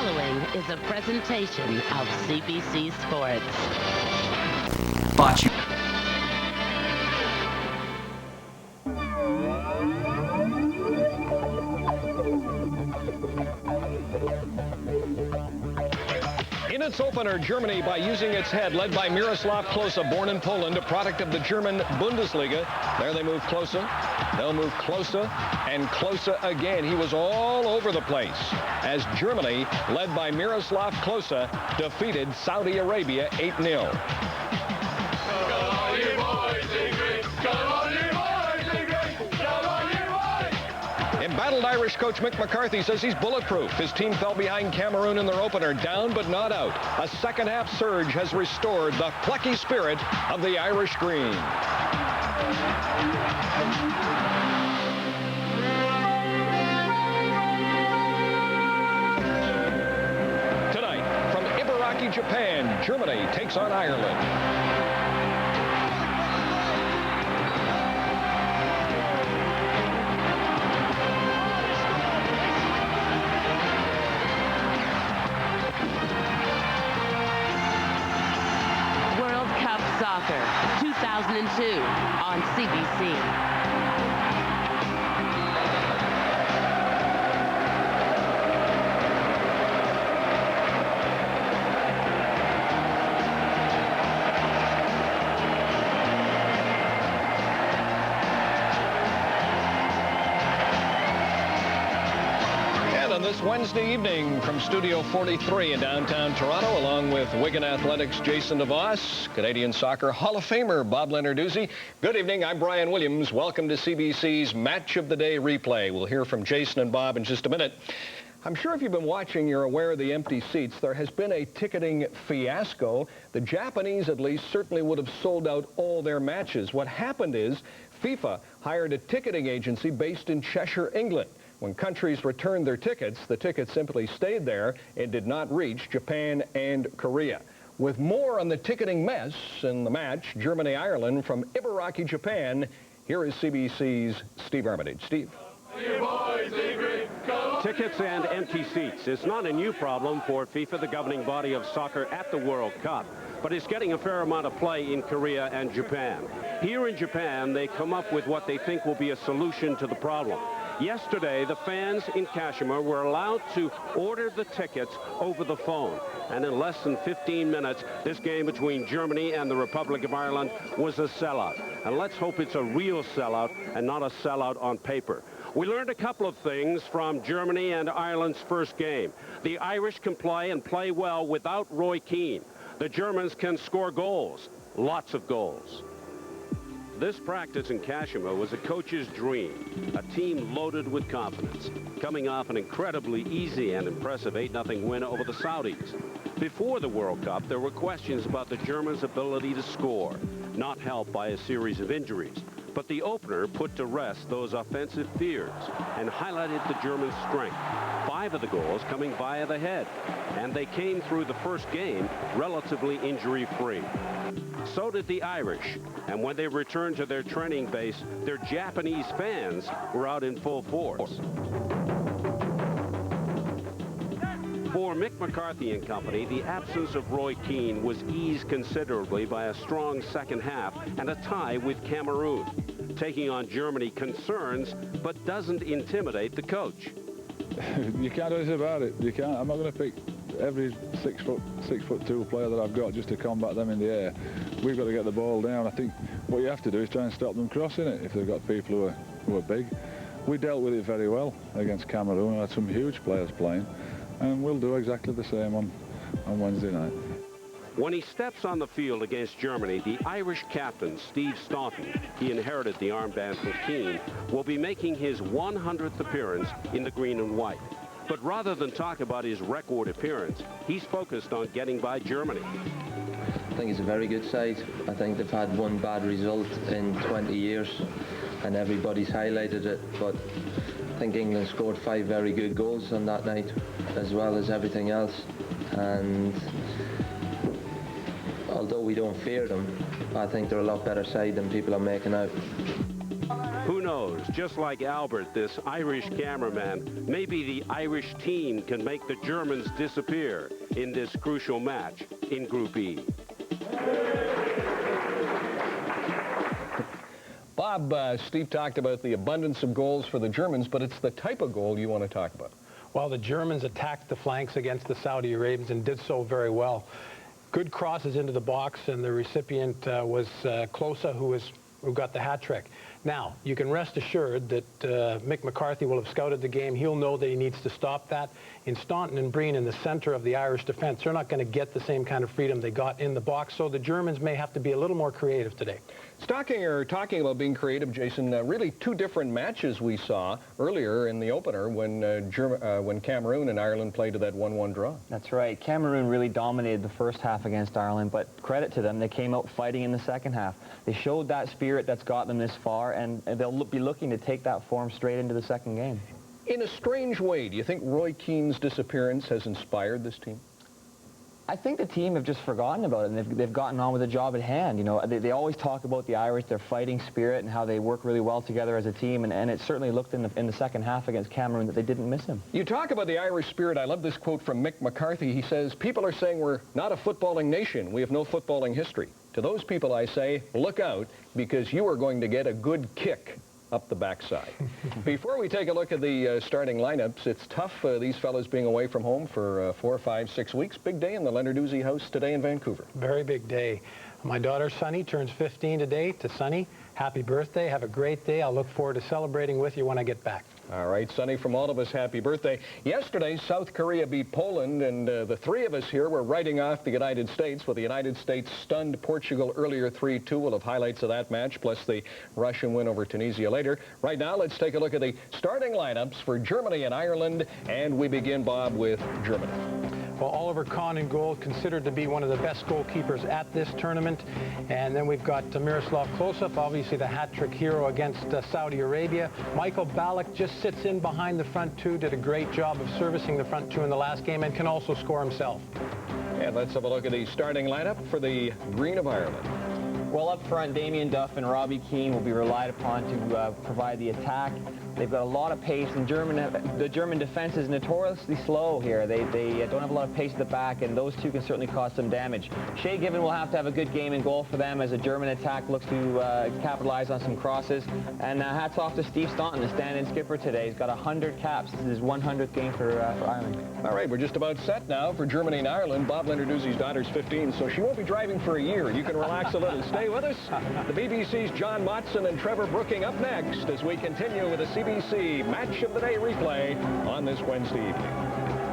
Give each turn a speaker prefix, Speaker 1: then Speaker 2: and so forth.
Speaker 1: following is a presentation of CBC Sports.
Speaker 2: Bocce.
Speaker 3: In its opener, Germany, by using its head, led by Miroslav Klose, born in Poland, a product of the German Bundesliga. There they move Klose. They'll move Klose and Klose again. He was all over the place as Germany, led by Miroslav Klose, defeated Saudi Arabia 8-0. Embattled Irish coach Mick McCarthy says he's bulletproof. His team fell behind Cameroon in their opener, down but not out. A second-half surge has restored the plucky spirit of the Irish Green. Tonight, from Ibaraki, Japan, Germany takes on Ireland.
Speaker 1: Soccer 2002 on CBC.
Speaker 3: This Wednesday evening from Studio 43 in downtown Toronto, along with Wigan Athletics' Jason DeVos, Canadian Soccer Hall of Famer Bob Leonarduzzi. Good evening, I'm Brian Williams. Welcome to CBC's Match of the Day replay. We'll hear from Jason and Bob in just a minute. I'm sure if you've been watching, you're aware of the empty seats. There has been a ticketing fiasco. The Japanese, at least, certainly would have sold out all their matches. What happened is FIFA hired a ticketing agency based in Cheshire, England. When countries returned their tickets, the tickets simply stayed there and did not reach Japan and Korea. With more on the ticketing mess in the match, Germany-Ireland, from Ibaraki, Japan, here is CBC's Steve Armitage. Steve.
Speaker 4: Tickets and empty seats is not a new problem for FIFA, the governing body of soccer at the World Cup, but it's getting a fair amount of play in Korea and Japan. Here in Japan, they come up with what they think will be a solution to the problem. Yesterday, the fans in Kashima were allowed to order the tickets over the phone. And in less than 15 minutes, this game between Germany and the Republic of Ireland was a sellout. And let's hope it's a real sellout and not a sellout on paper. We learned a couple of things from Germany and Ireland's first game. The Irish can play and play well without Roy Keane. The Germans can score goals, lots of goals. This practice in Kashima was a coach's dream, a team loaded with confidence, coming off an incredibly easy and impressive 8-0 win over the Saudis. Before the World Cup, there were questions about the Germans' ability to score, not helped by a series of injuries. But the opener put to rest those offensive fears and highlighted the Germans' strength. 5 of the goals coming via the head, and they came through the first game relatively injury-free. So did the Irish, and when they returned to their training base, their Japanese fans were out in full force. For Mick McCarthy and company, the absence of Roy Keane was eased considerably by a strong second half and a tie with Cameroon. Taking on Germany concerns, but doesn't intimidate the coach.
Speaker 5: You can't do anything about it. You can't. I'm not going to pick every 6'2" player that I've got just to combat them in the air. We've got to get the ball down. I think what you have to do is try and stop them crossing it if they've got people who are big. We dealt with it very well against Cameroon. We had some huge players playing, and we'll do exactly the same on Wednesday night.
Speaker 4: When he steps on the field against Germany, the Irish captain, Steve Staunton, he inherited the armband from Keane, will be making his 100th appearance in the green and white. But rather than talk about his record appearance, he's focused on getting by Germany.
Speaker 6: I think it's a very good side. I think they've had one bad result in 20 years, and everybody's highlighted it. But I think England scored 5 very good goals on that night, as well as everything else. And although we don't fear them, I think they're a lot better side than people are making out.
Speaker 4: Who knows, just like Albert, this Irish cameraman, maybe the Irish team can make the Germans disappear in this crucial match in Group E.
Speaker 3: Bob, Steve talked about the abundance of goals for the Germans, but it's the type of goal you want to talk about.
Speaker 7: Well, the Germans attacked the flanks against the Saudi Arabians and did so very well. Good crosses into the box, and the recipient was Klose, who got the hat trick. Now, you can rest assured that Mick McCarthy will have scouted the game. He'll know that he needs to stop that. In Staunton and Breen, in the center of the Irish defense, they're not going to get the same kind of freedom they got in the box, so the Germans may have to be a little more creative today.
Speaker 3: Talking about being creative, Jason, really two different matches we saw earlier in the opener when Cameroon and Ireland played to that 1-1 draw.
Speaker 8: That's right. Cameroon really dominated the first half against Ireland, but credit to them, they came out fighting in the second half. They showed that spirit that's got them this far, and they'll be looking to take that form straight into the second game.
Speaker 3: In a strange way, do you think Roy Keane's disappearance has inspired this team?
Speaker 8: I think the team have just forgotten about it, and they've gotten on with the job at hand. You know, they always talk about the Irish, their fighting spirit, and how they work really well together as a team, and it certainly looked in the second half against Cameroon that they didn't miss him.
Speaker 3: You talk about the Irish spirit. I love this quote from Mick McCarthy. He says, "People are saying we're not a footballing nation. We have no footballing history. To those people, I say, look out, because you are going to get a good kick up the backside." Before we take a look at the starting lineups, it's tough, these fellas being away from home for 4, 5, 6 weeks. Big day in the Lenarduzzi house today in Vancouver.
Speaker 7: Very big day. My daughter, Sunny, turns 15 today. To Sunny, happy birthday. Have a great day. I'll look forward to celebrating with you when I get back.
Speaker 3: All right, Sonny, from all of us, happy birthday. Yesterday, South Korea beat Poland, and the three of us here were writing off the United States, with the United States stunned Portugal earlier 3-2. We'll have highlights of that match, plus the Russian win over Tunisia later. Right now, let's take a look at the starting lineups for Germany and Ireland, and we begin, Bob, with Germany.
Speaker 7: Well, Oliver Kahn in goal, considered to be one of the best goalkeepers at this tournament. And then we've got Miroslav Klose, obviously the hat-trick hero against Saudi Arabia. Michael Ballack just sits in behind the front two, did a great job of servicing the front two in the last game, and can also score himself.
Speaker 3: And let's have a look at the starting lineup for the Green of Ireland.
Speaker 8: Well, up front, Damien Duff and Robbie Keane will be relied upon to provide the attack. They've got a lot of pace, and the German defense is notoriously slow here. They don't have a lot of pace at the back, and those two can certainly cause some damage. Shea Given will have to have a good game in goal for them as a German attack looks to capitalize on some crosses. And hats off to Steve Staunton, the stand-in skipper today. He's got 100 caps. This is his 100th game for Ireland. All
Speaker 3: right, we're just about set now for Germany and Ireland. Bob Lenarduzzi's daughter's 15, so she won't be driving for a year. You can relax a little. Stay with us. The BBC's John Motson and Trevor Brooking up next as we continue with the CBC Match of the Day replay on this Wednesday evening.